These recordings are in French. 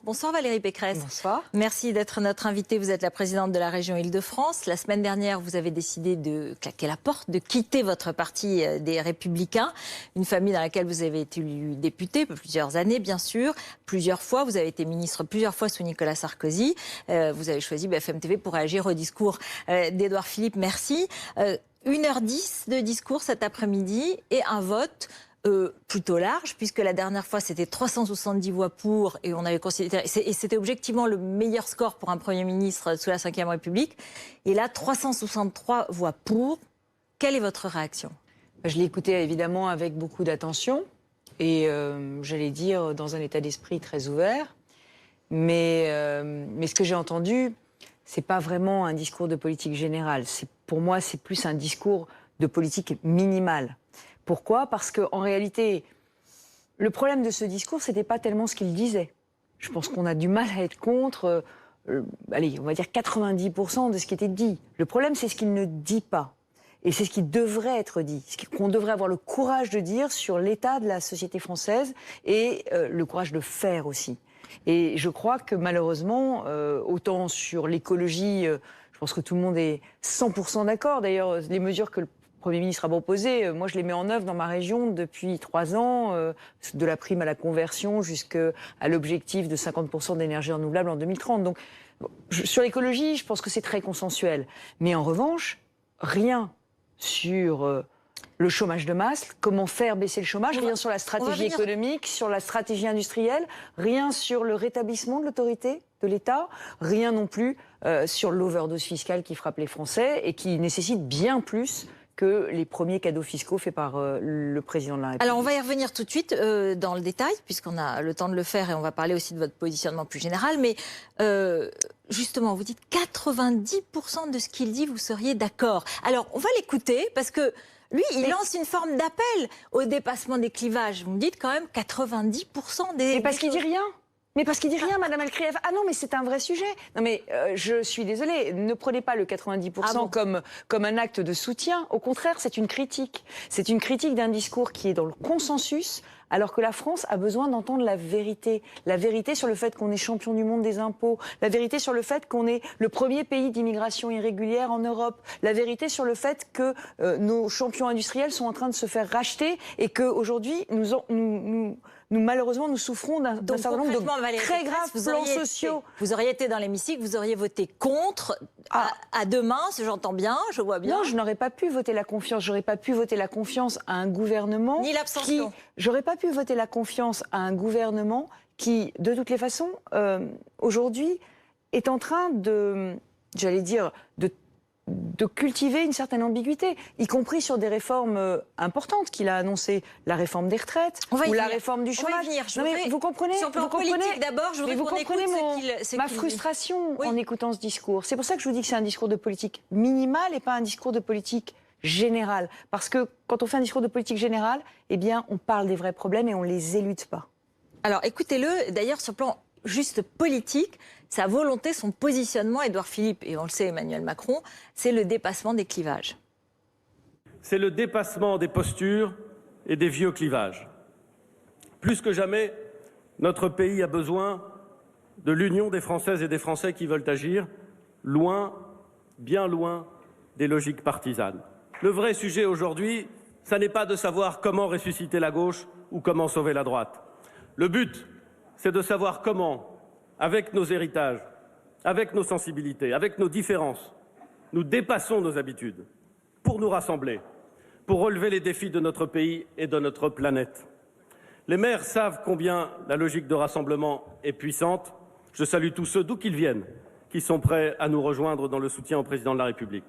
Bonsoir Valérie Pécresse. Bonsoir. Merci d'être notre invitée. Vous êtes la présidente de la région Île-de-France. La semaine dernière, vous avez décidé de claquer la porte, de quitter votre parti des Républicains, une famille dans laquelle vous avez été élu député plusieurs années, bien sûr, plusieurs fois. Vous avez été ministre plusieurs fois sous Nicolas Sarkozy. Vous avez choisi BFM TV pour réagir au discours d'Édouard Philippe. Merci. 1h10 de discours cet après-midi et un vote plutôt large, puisque la dernière fois c'était 370 voix pour et on avait considéré, et c'était objectivement le meilleur score pour un Premier ministre sous la Ve République, et là 363 voix pour. Quelle est votre réaction? Je l'ai écouté évidemment avec beaucoup d'attention et j'allais dire dans un état d'esprit très ouvert, mais ce que j'ai entendu, c'est pas vraiment un discours de politique générale. Pour moi, c'est plus un discours de politique minimale. Pourquoi? Parce qu'en réalité, le problème de ce discours, c'était pas tellement ce qu'il disait. Je pense qu'on a du mal à être contre, allez, on va dire 90% de ce qui était dit. Le problème, c'est ce qu'il ne dit pas. Et c'est ce qui devrait être dit, ce qu'on devrait avoir le courage de dire sur l'état de la société française et le courage de faire aussi. Et je crois que malheureusement, autant sur l'écologie, je pense que tout le monde est 100% d'accord. D'ailleurs, les mesures que le Premier ministre a proposé, moi je les mets en œuvre dans ma région depuis 3 ans, de la prime à la conversion jusqu'à l'objectif de 50% d'énergie renouvelable en 2030. Donc sur l'écologie, je pense que c'est très consensuel. Mais en revanche, rien sur le chômage de masse, comment faire baisser le chômage, rien sur la stratégie économique, sur la stratégie industrielle, rien sur le rétablissement de l'autorité de l'État, rien non plus sur l'overdose fiscale qui frappe les Français et qui nécessite bien plus que les premiers cadeaux fiscaux faits par le président de la République. Alors on va y revenir tout de suite dans le détail, puisqu'on a le temps de le faire et on va parler aussi de votre positionnement plus général. Mais justement, vous dites 90% de ce qu'il dit, vous seriez d'accord. Alors on va l'écouter parce que lui, il lance une forme d'appel au dépassement des clivages. Vous me dites quand même 90% des... Mais parce qu'il dit rien. Mais parce qu'il dit rien, Madame Elkrief. Ah non, mais c'est un vrai sujet. Non mais je suis désolée, ne prenez pas le 90% comme un acte de soutien. Au contraire, c'est une critique. C'est une critique d'un discours qui est dans le consensus, alors que la France a besoin d'entendre la vérité. La vérité sur le fait qu'on est champion du monde des impôts. La vérité sur le fait qu'on est le premier pays d'immigration irrégulière en Europe. La vérité sur le fait que nos champions industriels sont en train de se faire racheter et qu'aujourd'hui, nous, malheureusement, nous souffrons d'un certain nombre de très graves plans sociaux. Vous auriez été dans l'hémicycle, vous auriez voté contre à deux mains, si j'entends bien, je vois bien. Non, je n'aurais pas pu voter la confiance. J'aurais pas pu voter la confiance à un gouvernement... Ni l'abstention. J'aurais pas pu voter la confiance à un gouvernement qui, de toutes les façons, aujourd'hui, est en train de, j'allais dire, de cultiver une certaine ambiguïté, y compris sur des réformes importantes qu'il a annoncées, la réforme des retraites ou la réforme du chômage. Vous comprenez, sur le plan politique d'abord, je voudrais qu'on écoute ma frustration en écoutant ce discours. C'est pour ça que je vous dis que c'est un discours de politique minimale et pas un discours de politique générale. Parce que quand on fait un discours de politique générale, eh bien, on parle des vrais problèmes et on les élude pas. Alors écoutez-le, d'ailleurs sur le plan juste politique, sa volonté, son positionnement, Édouard Philippe, et on le sait Emmanuel Macron, c'est le dépassement des clivages. C'est le dépassement des postures et des vieux clivages. Plus que jamais, notre pays a besoin de l'union des Françaises et des Français qui veulent agir, loin, bien loin des logiques partisanes. Le vrai sujet aujourd'hui, ça n'est pas de savoir comment ressusciter la gauche ou comment sauver la droite. Le but, c'est de savoir comment, avec nos héritages, avec nos sensibilités, avec nos différences, nous dépassons nos habitudes pour nous rassembler, pour relever les défis de notre pays et de notre planète. Les maires savent combien la logique de rassemblement est puissante. Je salue tous ceux, d'où qu'ils viennent, qui sont prêts à nous rejoindre dans le soutien au président de la République.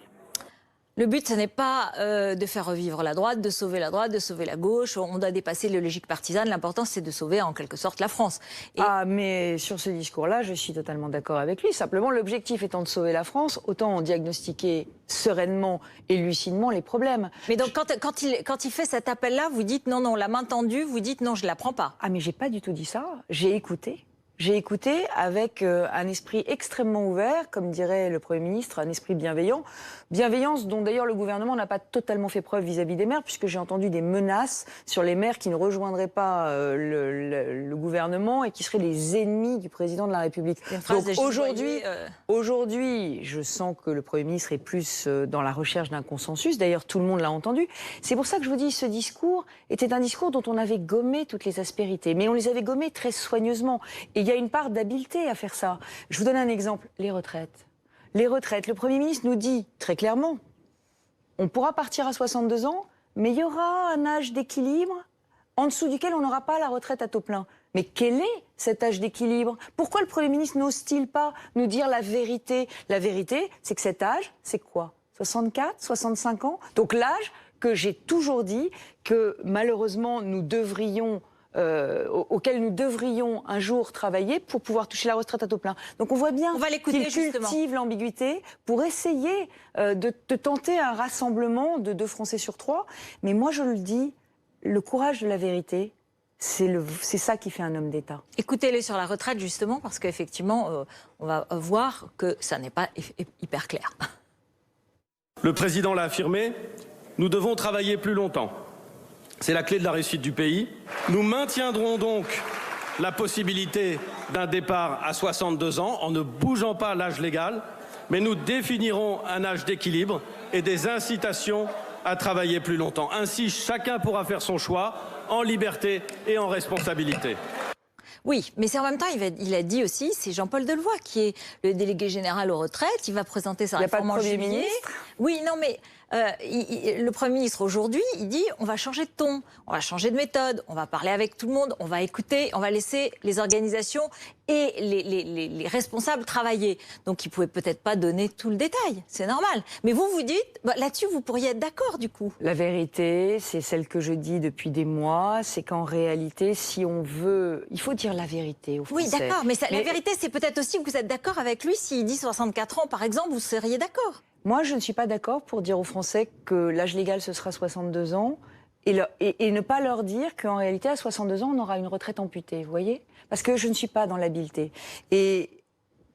Le but, ce n'est pas de faire revivre la droite, de sauver la gauche. On doit dépasser les logiques partisanes. L'important, c'est de sauver en quelque sorte la France. Mais sur ce discours-là, je suis totalement d'accord avec lui. Simplement, l'objectif étant de sauver la France, autant en diagnostiquer sereinement et lucidement les problèmes. Mais donc, quand il fait cet appel-là, vous dites non, la main tendue, vous dites non, je ne la prends pas. Ah, mais j'ai pas du tout dit ça. J'ai écouté. j'ai écouté avec un esprit extrêmement ouvert, comme dirait le Premier ministre, un esprit bienveillant. Bienveillance dont d'ailleurs le gouvernement n'a pas totalement fait preuve vis-à-vis des maires, puisque j'ai entendu des menaces sur les maires qui ne rejoindraient pas le gouvernement et qui seraient les ennemis du président de la République. Donc aujourd'hui, je sens que le Premier ministre est plus dans la recherche d'un consensus. D'ailleurs, tout le monde l'a entendu. C'est pour ça que je vous dis, ce discours était un discours dont on avait gommé toutes les aspérités, mais on les avait gommées très soigneusement. Et il y a une part d'habileté à faire ça. Je vous donne un exemple, les retraites. Les retraites, le Premier ministre nous dit très clairement, on pourra partir à 62 ans, mais il y aura un âge d'équilibre en dessous duquel on n'aura pas la retraite à taux plein. Mais quel est cet âge d'équilibre? Pourquoi le Premier ministre n'ose-t-il pas nous dire la vérité? La vérité, c'est que cet âge, c'est quoi? 64, 65 ans? Donc l'âge que j'ai toujours dit que malheureusement nous devrions auquel nous devrions un jour travailler pour pouvoir toucher la retraite à taux plein. Donc on voit bien qu'il cultive l'ambiguïté pour essayer de tenter un rassemblement de 2 Français sur 3. Mais moi je le dis, le courage de la vérité, c'est ça qui fait un homme d'État. Écoutez-les sur la retraite justement, parce qu'effectivement, on va voir que ça n'est pas hyper clair. Le président l'a affirmé, nous devons travailler plus longtemps. C'est la clé de la réussite du pays. Nous maintiendrons donc la possibilité d'un départ à 62 ans en ne bougeant pas l'âge légal, mais nous définirons un âge d'équilibre et des incitations à travailler plus longtemps. Ainsi, chacun pourra faire son choix en liberté et en responsabilité. Oui, mais c'est en même temps, il a dit aussi, c'est Jean-Paul Delevoye qui est le délégué général aux retraites. Il va présenter sa réforme en juillet. Oui, non, mais le Premier ministre aujourd'hui, il dit on va changer de ton, on va changer de méthode, on va parler avec tout le monde, on va écouter, on va laisser les organisations et les responsables travailler. Donc il ne pouvait peut-être pas donner tout le détail, c'est normal. Mais vous dites, là-dessus, vous pourriez être d'accord du coup. La vérité, c'est celle que je dis depuis des mois, c'est qu'en réalité, si on veut, il faut dire la vérité aux Français. Oui, d'accord, mais la vérité, c'est peut-être aussi que vous êtes d'accord avec lui. S'il dit 64 ans, par exemple, vous seriez d'accord? Moi, je ne suis pas d'accord pour dire aux Français que l'âge légal, ce sera 62 ans et ne pas leur dire qu'en réalité, à 62 ans, on aura une retraite amputée, vous voyez? Parce que je ne suis pas dans l'habileté. Et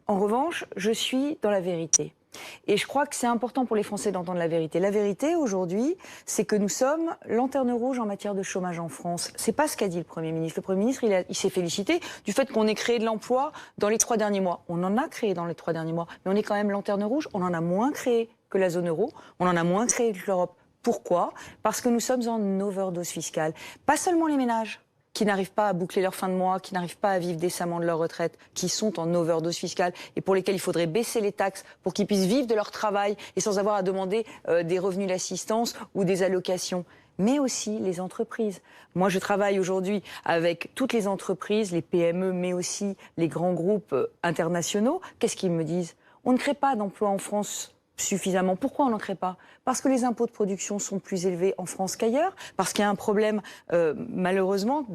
en revanche, je suis dans la vérité. Et je crois que c'est important pour les Français d'entendre la vérité. La vérité, aujourd'hui, c'est que nous sommes lanterne rouge en matière de chômage en France. C'est pas ce qu'a dit le Premier ministre. Le Premier ministre, il s'est félicité du fait qu'on ait créé de l'emploi dans les 3 derniers mois. On en a créé dans les 3 derniers mois, mais on est quand même lanterne rouge. On en a moins créé que la zone euro. On en a moins créé que l'Europe. Pourquoi? Parce que nous sommes en overdose fiscale. Pas seulement les ménages qui n'arrivent pas à boucler leur fin de mois, qui n'arrivent pas à vivre décemment de leur retraite, qui sont en overdose fiscale et pour lesquels il faudrait baisser les taxes pour qu'ils puissent vivre de leur travail et sans avoir à demander des revenus d'assistance ou des allocations. Mais aussi les entreprises. Moi, je travaille aujourd'hui avec toutes les entreprises, les PME, mais aussi les grands groupes internationaux. Qu'est-ce qu'ils me disent? On ne crée pas d'emplois en France suffisamment. Pourquoi on n'en crée pas? Parce que les impôts de production sont plus élevés en France qu'ailleurs, parce qu'il y a un problème, malheureusement,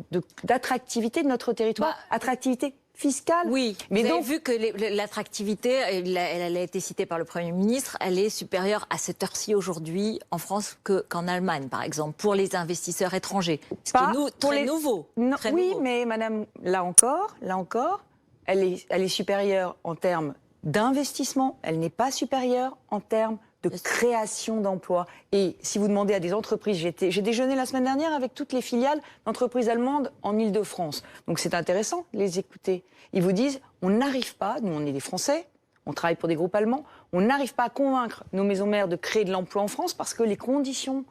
d'attractivité de notre territoire, attractivité fiscale. Oui, mais vous avez vu que l'attractivité, elle a été citée par le Premier ministre, elle est supérieure à cette heure-ci aujourd'hui en France qu'en Allemagne, par exemple, pour les investisseurs étrangers. Ce qui est très nouveau. Très nouveau. Mais madame, là encore, elle est supérieure en termes d'investissement, elle n'est pas supérieure en termes de création d'emplois. Et si vous demandez à des entreprises, j'ai déjeuné la semaine dernière avec toutes les filiales d'entreprises allemandes en Île-de-France. Donc c'est intéressant de les écouter. Ils vous disent, on n'arrive pas, nous on est des Français, on travaille pour des groupes allemands, on n'arrive pas à convaincre nos maisons mères de créer de l'emploi en France parce que les conditions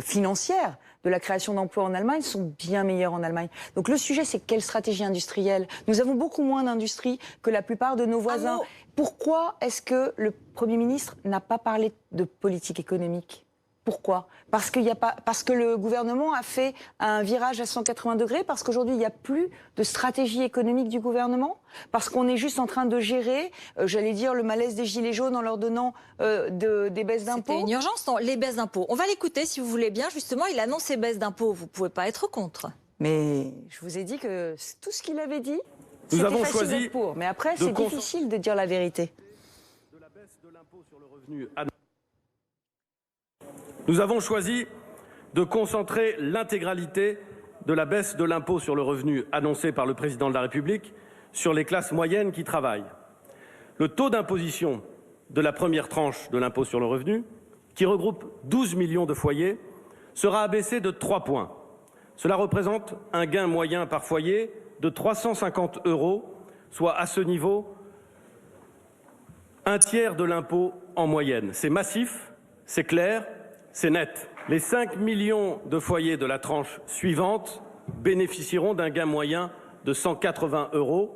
financières de la création d'emplois en Allemagne sont bien meilleures en Allemagne. Donc le sujet, c'est quelle stratégie industrielle? Nous avons beaucoup moins d'industrie que la plupart de nos voisins. Pourquoi est-ce que le Premier ministre n'a pas parlé de politique économique? Pourquoi? Parce que le gouvernement a fait un virage à 180 degrés, parce qu'aujourd'hui, il n'y a plus de stratégie économique du gouvernement, parce qu'on est juste en train de gérer, j'allais dire, le malaise des gilets jaunes en leur donnant des baisses d'impôts. C'était une urgence, non, les baisses d'impôts. On va l'écouter si vous voulez bien. Justement, il annonce ces baisses d'impôts. Vous ne pouvez pas être contre. Mais je vous ai dit que tout ce qu'il avait dit, nous avons facile choisi d'être pour. Mais après, c'est difficile de dire la vérité. De la baisse de l'impôt sur le revenu. Nous avons choisi de concentrer l'intégralité de la baisse de l'impôt sur le revenu annoncée par le président de la République sur les classes moyennes qui travaillent. Le taux d'imposition de la première tranche de l'impôt sur le revenu, qui regroupe 12 millions de foyers, sera abaissé de 3 points. Cela représente un gain moyen par foyer de 350 €, soit à ce niveau un tiers de l'impôt en moyenne. C'est massif, c'est clair, c'est net. Les 5 millions de foyers de la tranche suivante bénéficieront d'un gain moyen de 180 €.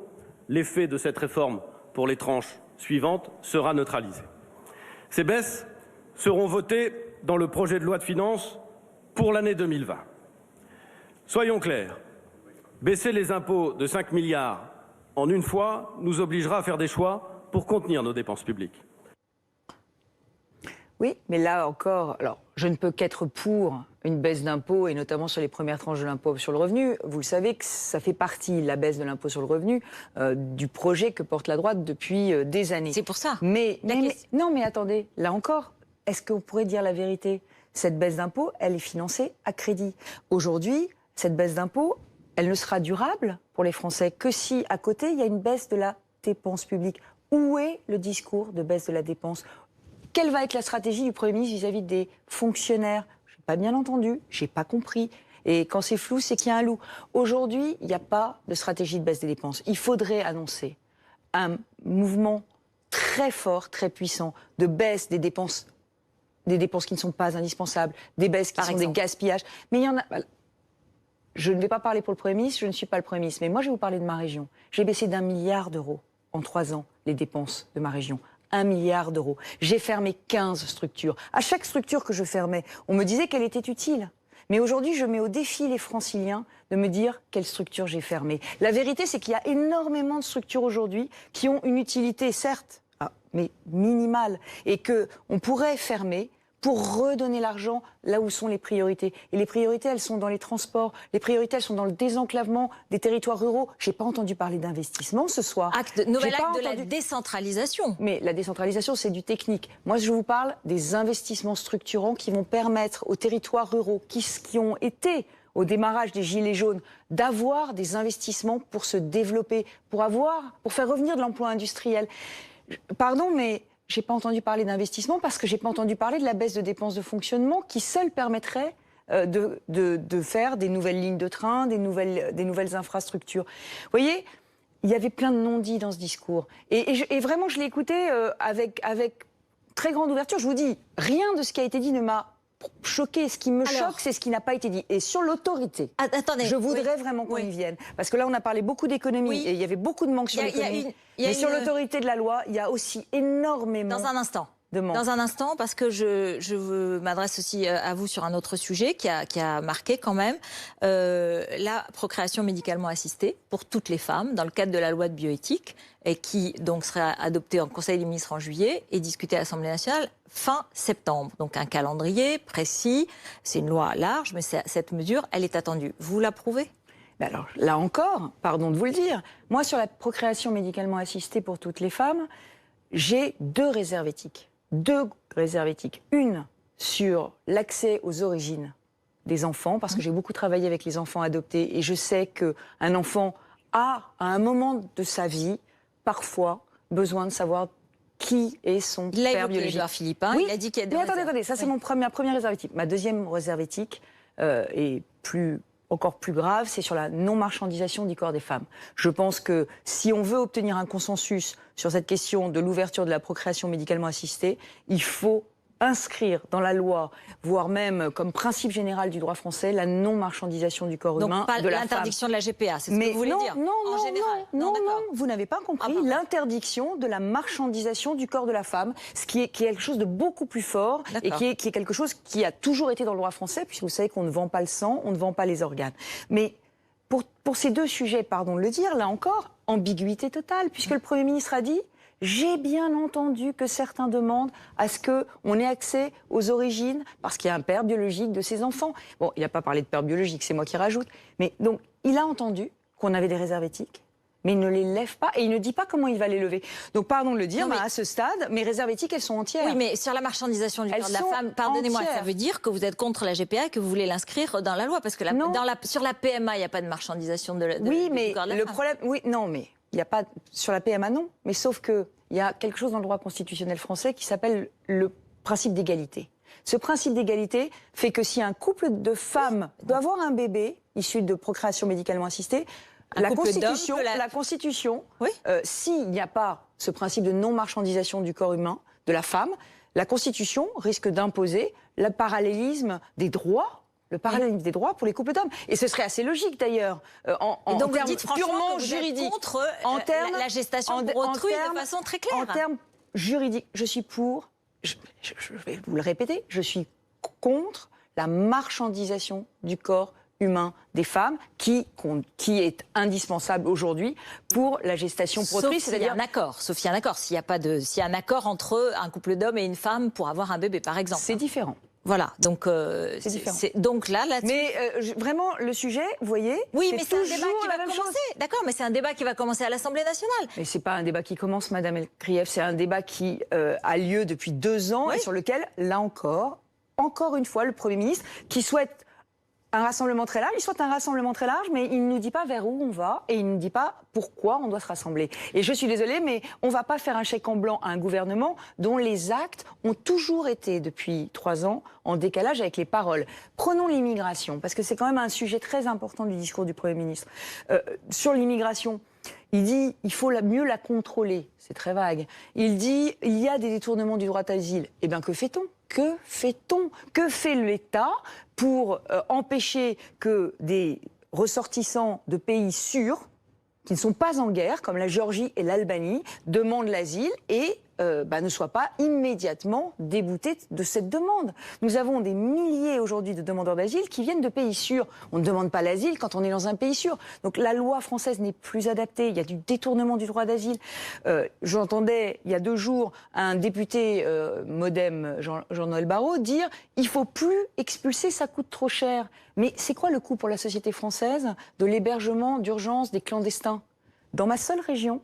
L'effet de cette réforme pour les tranches suivantes sera neutralisé. Ces baisses seront votées dans le projet de loi de finances pour l'année 2020. Soyons clairs, baisser les impôts de 5 milliards en une fois nous obligera à faire des choix pour contenir nos dépenses publiques. Oui, mais là encore, alors je ne peux qu'être pour une baisse d'impôts, et notamment sur les premières tranches de l'impôt sur le revenu. Vous le savez que ça fait partie, la baisse de l'impôt sur le revenu, du projet que porte la droite depuis des années. C'est pour ça. Non, mais attendez, là encore, est-ce qu'on pourrait dire la vérité? Cette baisse d'impôt, elle est financée à crédit. Aujourd'hui, cette baisse d'impôt, elle ne sera durable pour les Français que si, à côté, il y a une baisse de la dépense publique. Où est le discours de baisse de la dépense? Quelle va être la stratégie du Premier ministre vis-à-vis des fonctionnaires? Je n'ai pas bien entendu, je n'ai pas compris. Et quand c'est flou, c'est qu'il y a un loup. Aujourd'hui, il n'y a pas de stratégie de baisse des dépenses. Il faudrait annoncer un mouvement très fort, très puissant de baisse des dépenses qui ne sont pas indispensables, des baisses qui sont des gaspillages. Mais il y en a... Je ne vais pas parler pour le Premier ministre, je ne suis pas le Premier ministre, mais moi je vais vous parler de ma région. J'ai baissé d'1 milliard d'euros en 3 ans les dépenses de ma région. 1 milliard d'euros. J'ai fermé 15 structures. À chaque structure que je fermais, on me disait qu'elle était utile. Mais aujourd'hui, je mets au défi les Franciliens de me dire quelle structure j'ai fermée. La vérité, c'est qu'il y a énormément de structures aujourd'hui qui ont une utilité, certes, mais minimale, et qu'on pourrait fermer pour redonner l'argent là où sont les priorités. Et les priorités, elles sont dans les transports, les priorités, elles sont dans le désenclavement des territoires ruraux. Je n'ai pas entendu parler d'investissement ce soir. Nouvel acte de la décentralisation. Mais la décentralisation, c'est du technique. Moi, je vous parle des investissements structurants qui vont permettre aux territoires ruraux qui ont été au démarrage des Gilets jaunes, d'avoir des investissements pour se développer, pour faire revenir de l'emploi industriel. Pardon, mais... j'ai pas entendu parler d'investissement parce que j'ai pas entendu parler de la baisse de dépenses de fonctionnement qui seule permettrait de faire des nouvelles lignes de train, des nouvelles infrastructures. Vous voyez, il y avait plein de non-dits dans ce discours. Et vraiment, je l'ai écouté avec très grande ouverture. Je vous dis, rien de ce qui a été dit ne m'a choqué. Ce qui me choque, c'est ce qui n'a pas été dit. Et sur l'autorité, je voudrais vraiment qu'on y vienne. Parce que là, on a parlé beaucoup d'économie et il y avait beaucoup de manques sur l'économie. Mais sur l'autorité de la loi, il y a aussi énormément Dans un instant. de manques. Dans un instant, parce que je m'adresse aussi à vous sur un autre sujet qui a marqué quand même la procréation médicalement assistée pour toutes les femmes dans le cadre de la loi de bioéthique et qui donc sera adoptée en Conseil des ministres en juillet et discutée à l'Assemblée nationale fin septembre. Donc un calendrier précis, c'est une loi large, mais cette mesure, elle est attendue. Vous l'approuvez ? Alors là encore, pardon de vous le dire, moi sur la procréation médicalement assistée pour toutes les femmes, j'ai deux réserves éthiques. Une sur l'accès aux origines des enfants, parce que j'ai beaucoup travaillé avec les enfants adoptés et je sais qu'un enfant a, à un moment de sa vie, parfois besoin de savoir qui est son père biologique. Édouard Philippin, oui, il a dit qu'il y a des attendez, ça c'est ma première réserve éthique. Ma deuxième réserve éthique est encore plus grave, c'est sur la non-marchandisation du corps des femmes. Je pense que si on veut obtenir un consensus sur cette question de l'ouverture de la procréation médicalement assistée, il faut inscrire dans la loi, voire même comme principe général du droit français, la non-marchandisation du corps humain de la femme. L'interdiction de la GPA, c'est ce que vous voulez dire en général. Non, vous n'avez pas compris. L'interdiction de la marchandisation du corps de la femme, ce qui est quelque chose de beaucoup plus fort et qui est quelque chose qui a toujours été dans le droit français, puisque vous savez qu'on ne vend pas le sang, on ne vend pas les organes. Mais pour ces deux sujets, pardon de le dire, là encore, ambiguïté totale, puisque le Premier ministre a dit: j'ai bien entendu que certains demandent à ce qu'on ait accès aux origines parce qu'il y a un père biologique de ses enfants. Bon, il n'a pas parlé de père biologique, c'est moi qui rajoute. Mais donc, il a entendu qu'on avait des réserves éthiques, mais il ne les lève pas et il ne dit pas comment il va les lever. Donc, pardon de le dire, à ce stade, mes réserves éthiques, elles sont entières. Oui, mais sur la marchandisation du corps de la femme, pardonnez-moi, ça veut dire que vous êtes contre la GPA et que vous voulez l'inscrire dans la loi parce que sur la PMA, il n'y a pas de marchandisation du corps de la femme. Le problème, il n'y a pas sur la PMA, non. Mais sauf qu'il y a quelque chose dans le droit constitutionnel français qui s'appelle le principe d'égalité. Ce principe d'égalité fait que si un couple de femmes doit avoir un bébé issu de procréation médicalement assistée, la Constitution, oui. S'il n'y a pas ce principe de non-marchandisation du corps humain de la femme, la Constitution risque d'imposer le parallélisme des droits. Le parallélisme des droits pour les couples d'hommes. Et ce serait assez logique d'ailleurs, en termes purement juridiques. Contre la gestation pour autrui de façon très claire. En termes juridiques, je suis pour, je vais vous le répéter, je suis contre la marchandisation du corps humain des femmes qui est indispensable aujourd'hui pour la gestation pour autrui. Sauf s'il y a un accord. S'il y a un accord entre un couple d'hommes et une femme pour avoir un bébé, par exemple. C'est différent. Voilà, donc c'est différent. Donc là, mais vraiment, le sujet, vous voyez, oui, mais c'est un débat qui va commencer. D'accord, mais c'est un débat qui va commencer à l'Assemblée nationale. Mais c'est pas un débat qui commence, Madame El Krief, c'est un débat qui a lieu depuis 2 ans, oui. Et sur lequel, là encore une fois, le Premier ministre, qui souhaite un rassemblement très large, il souhaite un rassemblement très large, mais il ne nous dit pas vers où on va et il ne nous dit pas pourquoi on doit se rassembler. Et je suis désolée, mais on ne va pas faire un chèque en blanc à un gouvernement dont les actes ont toujours été, depuis 3 ans, en décalage avec les paroles. Prenons l'immigration, parce que c'est quand même un sujet très important du discours du Premier ministre. Sur l'immigration, il dit il faut mieux la contrôler. C'est très vague. Il dit il y a des détournements du droit d'asile. Eh bien, que fait-on ? Que fait-on ? Que fait l'État pour empêcher que des ressortissants de pays sûrs, qui ne sont pas en guerre, comme la Géorgie et l'Albanie, demandent l'asile et ne soient pas immédiatement déboutés de cette demande. Nous avons des milliers aujourd'hui de demandeurs d'asile qui viennent de pays sûrs. On ne demande pas l'asile quand on est dans un pays sûr. Donc la loi française n'est plus adaptée. Il y a du détournement du droit d'asile. J'entendais il y a 2 jours un député MoDem, Jean-Noël Barrot, dire « il ne faut plus expulser, ça coûte trop cher ». Mais c'est quoi le coût pour la société française de l'hébergement d'urgence des clandestins ? Dans ma seule région,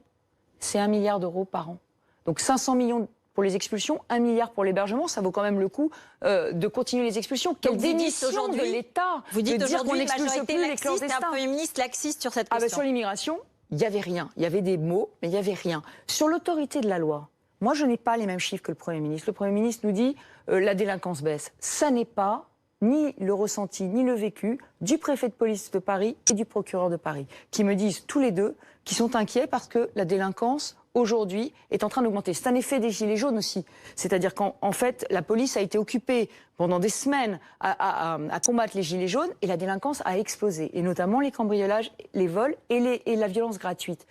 c'est 1 milliard d'euros par an. Donc 500 millions pour les expulsions, 1 milliard pour l'hébergement, ça vaut quand même le coup de continuer les expulsions. Quelle démission de l'État. Vous dites aujourd'hui qu'on n'expulse plus les clandestins. Un Premier ministre laxiste sur cette question. Sur l'immigration, il n'y avait rien. Il y avait des mots, mais il n'y avait rien. Sur l'autorité de la loi, moi je n'ai pas les mêmes chiffres que le Premier ministre. Le Premier ministre nous dit la délinquance baisse. Ça n'est pas ni le ressenti, ni le vécu du préfet de police de Paris et du procureur de Paris, qui me disent tous les deux qu'ils sont inquiets parce que la délinquance aujourd'hui est en train d'augmenter. C'est un effet des gilets jaunes aussi. C'est-à-dire qu'en fait, la police a été occupée pendant des semaines à combattre les gilets jaunes et la délinquance a explosé. Et notamment les cambriolages, les vols et la violence gratuite.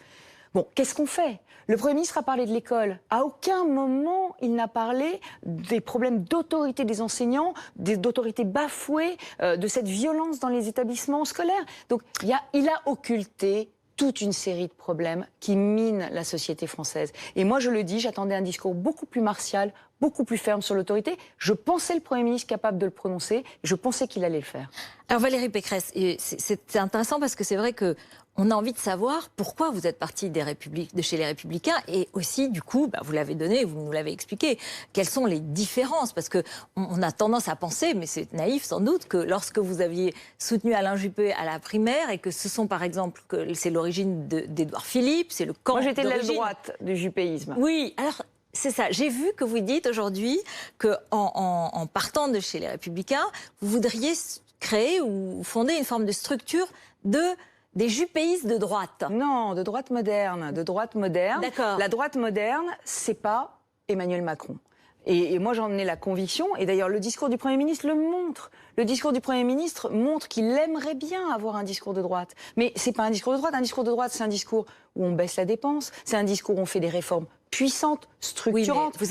Bon, qu'est-ce qu'on fait ? Le Premier ministre a parlé de l'école. À aucun moment, il n'a parlé des problèmes d'autorité des enseignants, d'autorité bafouée, de cette violence dans les établissements scolaires. Donc, il a occulté toute une série de problèmes qui minent la société française. Et moi, je le dis, j'attendais un discours beaucoup plus martial, beaucoup plus ferme sur l'autorité. Je pensais le Premier ministre capable de le prononcer, et je pensais qu'il allait le faire. Alors Valérie Pécresse, c'est intéressant parce que c'est vrai que on a envie de savoir pourquoi vous êtes partie de chez les Républicains et aussi, du coup, vous l'avez donné, vous nous l'avez expliqué, quelles sont les différences ? Parce qu'on a tendance à penser, mais c'est naïf sans doute, que lorsque vous aviez soutenu Alain Juppé à la primaire et que ce sont par exemple, que c'est l'origine d'Édouard Philippe, c'est le camp. Moi j'étais de l'aile droite du juppéisme. Oui, alors c'est ça. J'ai vu que vous dites aujourd'hui qu'en partant de chez les Républicains, vous voudriez créer ou fonder une forme de structure des juppéistes de droite. Non, de droite moderne. De droite moderne. D'accord. La droite moderne, c'est pas Emmanuel Macron. Et moi, j'en ai la conviction. Et d'ailleurs, le discours du Premier ministre le montre. Le discours du Premier ministre montre qu'il aimerait bien avoir un discours de droite. Mais c'est pas un discours de droite. Un discours de droite, c'est un discours où on baisse la dépense. C'est un discours où on fait des réformes puissantes, structurantes, oui,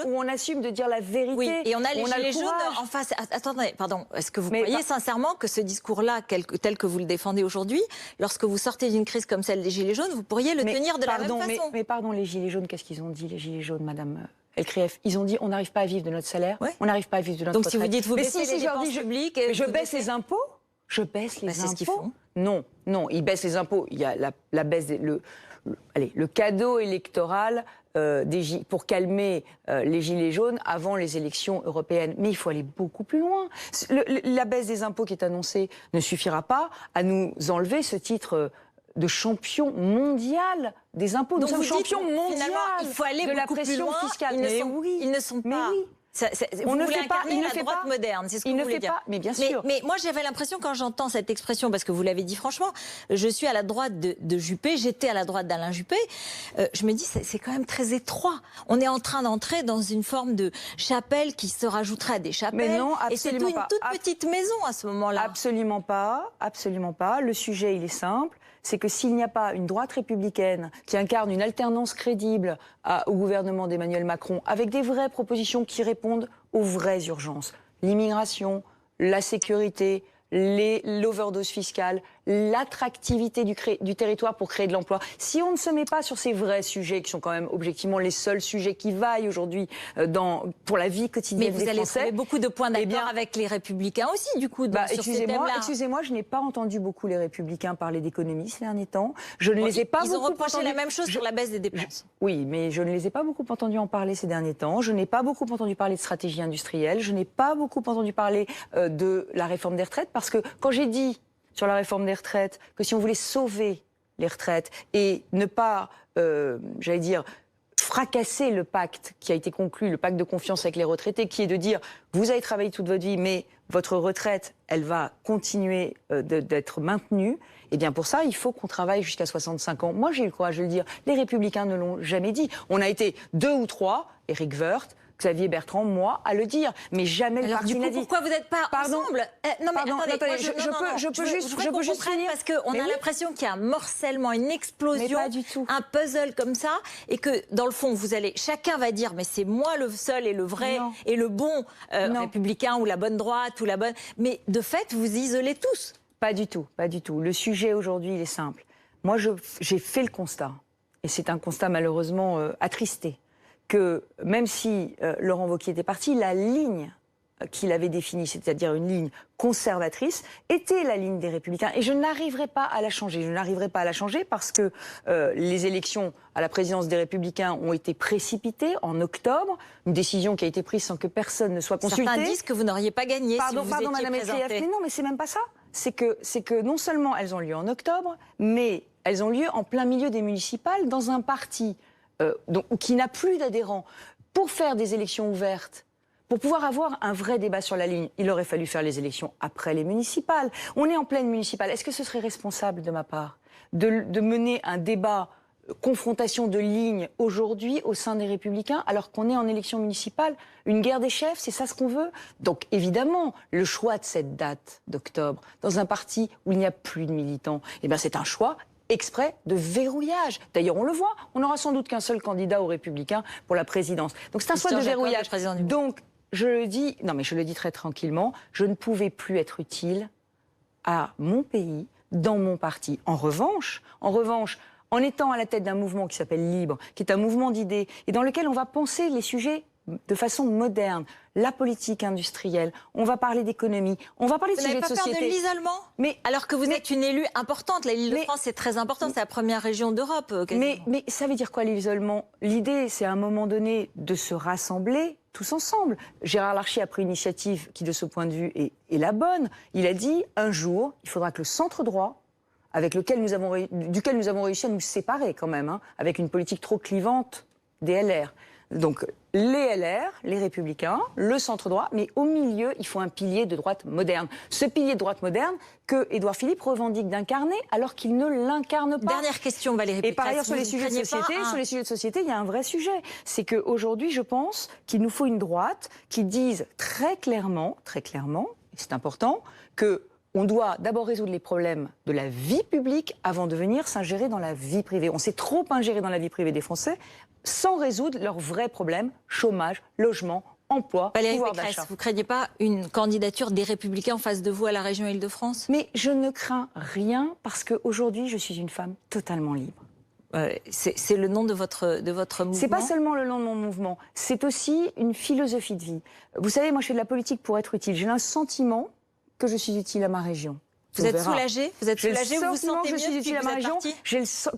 où on assume de dire la vérité. Oui, et on a les gilets jaunes en face. Attendez, pardon. Est-ce que vous croyez sincèrement que ce discours-là, tel que vous le défendez aujourd'hui, lorsque vous sortez d'une crise comme celle des gilets jaunes, vous pourriez le tenir de la même façon ? Mais pardon, les gilets jaunes, qu'est-ce qu'ils ont dit, les gilets jaunes, madame El Krief? Ils ont dit on n'arrive pas à vivre de notre salaire, on n'arrive pas à vivre de notre retraite. Donc si vous dites vous baissez les dépenses publiques... Je baisse les impôts. Je baisse les impôts. C'est ce qu'ils font. Non, ils baissent les impôts. Il y a la baisse le cadeau électoral pour calmer les gilets jaunes avant les élections européennes. Mais il faut aller beaucoup plus loin. La baisse des impôts qui est annoncée ne suffira pas à nous enlever ce titre de champion mondial des impôts. Nous Donc sommes vous dites, champions mondial finalement, il faut aller de la beaucoup plus pression loin. fiscale. Ils ne sont Mais pas. oui. Vous On ne voulez fait pas, incarner il ne la fait droite pas. moderne, c'est ce que Il vous ne voulez fait dire. pas, mais bien sûr. Mais moi, j'avais l'impression, quand j'entends cette expression, parce que vous l'avez dit franchement, je suis à la droite de Juppé, j'étais à la droite d'Alain Juppé, je me dis, c'est quand même très étroit. On est en train d'entrer dans une forme de chapelle qui se rajouterait à des chapelles. Mais non, et c'est absolument une pas. toute petite maison à ce moment-là. Absolument pas, absolument pas. Le sujet, il est simple. C'est que s'il n'y a pas une droite républicaine qui incarne une alternance crédible au gouvernement d'Emmanuel Macron, avec des vraies propositions qui répondent aux vraies urgences, l'immigration, la sécurité, l'overdose fiscale, l'attractivité du territoire pour créer de l'emploi. Si on ne se met pas sur ces vrais sujets, qui sont quand même objectivement les seuls sujets qui vaillent aujourd'hui pour la vie quotidienne des Français... Mais vous allez trouver beaucoup de points d'accord avec les Républicains aussi, du coup, sur ces thèmes-là. Excusez-moi, je n'ai pas entendu beaucoup les Républicains parler d'économie ces derniers temps. Je ne les ai pas Ils ont reproché entendus... la même chose sur la baisse des dépenses. Oui, mais je ne les ai pas beaucoup entendus en parler ces derniers temps. Je n'ai pas beaucoup entendu parler de stratégie industrielle. Je n'ai pas beaucoup entendu parler de la réforme des retraites, parce que quand j'ai dit sur la réforme des retraites que si on voulait sauver les retraites et ne pas, j'allais dire, fracasser le pacte qui a été conclu, le pacte de confiance avec les retraités, qui est de dire vous avez travaillé toute votre vie, mais votre retraite, elle va continuer d'être maintenue. Et bien pour ça, il faut qu'on travaille jusqu'à 65 ans. Moi, j'ai eu le courage de le dire. Les Républicains ne l'ont jamais dit. On a été 2 ou 3, Éric Woerth, Xavier Bertrand, moi, à le dire, mais jamais le parti n'a dit. Pourquoi vous n'êtes pas ensemble? Non, mais attendez, je peux juste finir parce qu'on a l'impression qu'il y a un morcellement, une explosion, un puzzle comme ça, et que dans le fond, chacun va dire, mais c'est moi le seul et le vrai et le bon républicain ou la bonne droite ou la bonne. Mais de fait, vous isolez tous. Pas du tout, pas du tout. Le sujet aujourd'hui, il est simple. Moi, j'ai fait le constat, et c'est un constat malheureusement attristé, que même si Laurent Wauquiez était parti, la ligne qu'il avait définie, c'est-à-dire une ligne conservatrice, était la ligne des Républicains. Et je n'arriverai pas à la changer. Je n'arriverai pas à la changer parce que les élections à la présidence des Républicains ont été précipitées en octobre. Une décision qui a été prise sans que personne ne soit consulté. Certains disent que vous n'auriez pas gagné si vous étiez Madame présenté. Mais non, mais c'est même pas ça. C'est que non seulement elles ont lieu en octobre, mais elles ont lieu en plein milieu des municipales dans un parti qui n'a plus d'adhérents. Pour faire des élections ouvertes, pour pouvoir avoir un vrai débat sur la ligne, il aurait fallu faire les élections après les municipales. On est en pleine municipale. Est-ce que ce serait responsable de ma part de mener un débat, confrontation de lignes aujourd'hui au sein des Républicains, alors qu'on est en élection municipale? Une guerre des chefs, c'est ça ce qu'on veut? Donc évidemment, le choix de cette date d'octobre, dans un parti où il n'y a plus de militants, eh bien c'est un choix exprès de verrouillage. D'ailleurs, on le voit, on n'aura sans doute qu'un seul candidat aux Républicains pour la présidence. Donc c'est un choix de verrouillage. Donc, je le dis, non mais je le dis très tranquillement, je ne pouvais plus être utile à mon pays, dans mon parti. En revanche, en étant à la tête d'un mouvement qui s'appelle Libre, qui est un mouvement d'idées, et dans lequel on va penser les sujets de façon moderne, la politique industrielle, on va parler d'économie, on va parler de sujets de société. Vous n'avez pas peur de l'isolement? Alors que vous êtes une élue importante, l'Île-de-France c'est très important, c'est la première région d'Europe. Mais ça veut dire quoi l'isolement? L'idée, c'est à un moment donné de se rassembler tous ensemble. Gérard Larcher a pris une initiative qui, de ce point de vue, est la bonne. Il a dit, un jour, il faudra que le centre droit, duquel nous avons réussi à nous séparer quand même, avec une politique trop clivante des LR. Donc les LR, les Républicains, le centre droit, mais au milieu, il faut un pilier de droite moderne. Ce pilier de droite moderne que Édouard Philippe revendique d'incarner alors qu'il ne l'incarne pas. Dernière question, Valérie Pécresse. Et par ailleurs, sur les sujets de société, il y a un vrai sujet. C'est qu'aujourd'hui, je pense qu'il nous faut une droite qui dise très clairement, et c'est important, que on doit d'abord résoudre les problèmes de la vie publique avant de venir s'ingérer dans la vie privée. On s'est trop ingéré dans la vie privée des Français sans résoudre leurs vrais problèmes, chômage, logement, emploi, pouvoir d'achat. Vous ne craignez pas une candidature des Républicains en face de vous à la région Île-de-France? Mais je ne crains rien parce qu'aujourd'hui, je suis une femme totalement libre. C'est le nom de votre mouvement? C'est pas seulement le nom de mon mouvement, c'est aussi une philosophie de vie. Vous savez, moi je fais de la politique pour être utile. J'ai un sentiment que je suis utile à ma région. Vous êtes soulagé? Vous vous sentez mieux? Je suis utile à ma région,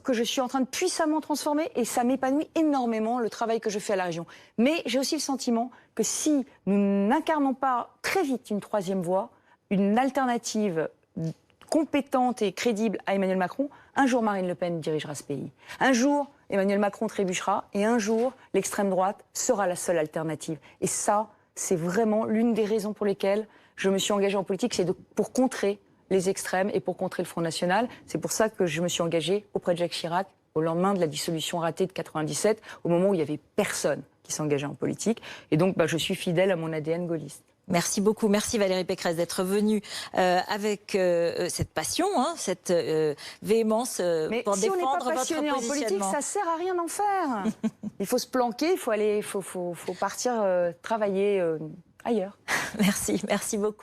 que je suis en train de puissamment transformer et ça m'épanouit énormément le travail que je fais à la région. Mais j'ai aussi le sentiment que si nous n'incarnons pas très vite une troisième voie, une alternative compétente et crédible à Emmanuel Macron, Un jour, Marine Le Pen dirigera ce pays. Un jour, Emmanuel Macron trébuchera. Et un jour, l'extrême droite sera la seule alternative. Et ça, c'est vraiment l'une des raisons pour lesquelles je me suis engagée en politique. C'est pour contrer les extrêmes et pour contrer le Front National. C'est pour ça que je me suis engagée auprès de Jacques Chirac au lendemain de la dissolution ratée de 97, au moment où il n'y avait personne qui s'engageait en politique. Et donc, je suis fidèle à mon ADN gaulliste. Merci beaucoup. Merci Valérie Pécresse d'être venue avec cette passion, cette véhémence pour si défendre on n'est pas passionné en politique, ça sert à rien d'en faire. Il faut se planquer, il faut partir travailler ailleurs. Merci beaucoup.